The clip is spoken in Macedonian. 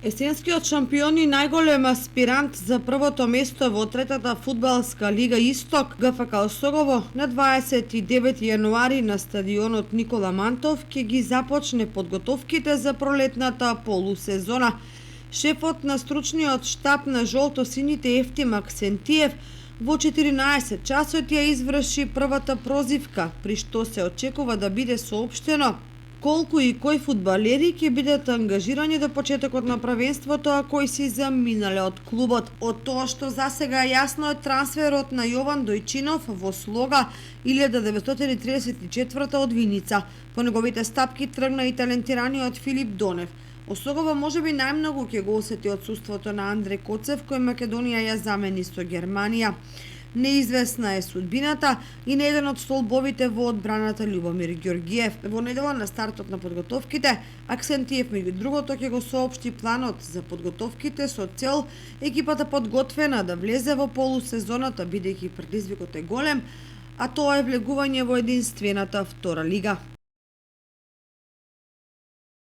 Есенскиот шампион и најголем аспирант за првото место во третата фудбалска лига Исток, ГФК Осогово, на 29 јануари на стадионот Никола Мантов ќе ги започне подготовките за пролетната полусезона. Шефот на стручниот штаб на жолто-сините Ефтим Аксентиев во 14 часот ја изврши првата прозивка, при што се очекува да биде соопштено колку и кои фудбалери ќе бидат ангажирани до почетокот на првенството, а кои си заминале од клубот. Од тоа што засега е јасно е трансферот на Јован Дојчинов во Слога 1934 од Виница. По неговите стапки тргна и талентираниот Филип Донев. Осогово можеби најмногу ќе го осети отсуството на Андре Коцев, кој Македонија ја замени со Германија. Неизвестна е судбината и на еден од столбовите во одбраната Љубомир Ѓорѓиев. Во недела на стартот на подготовките, Аксентиев меѓу другото ќе го соопшти планот за подготовките со цел екипата подготвена да влезе во полусезоната, бидејќи предизвикот е голем, а тоа е влегување во единствената втора лига.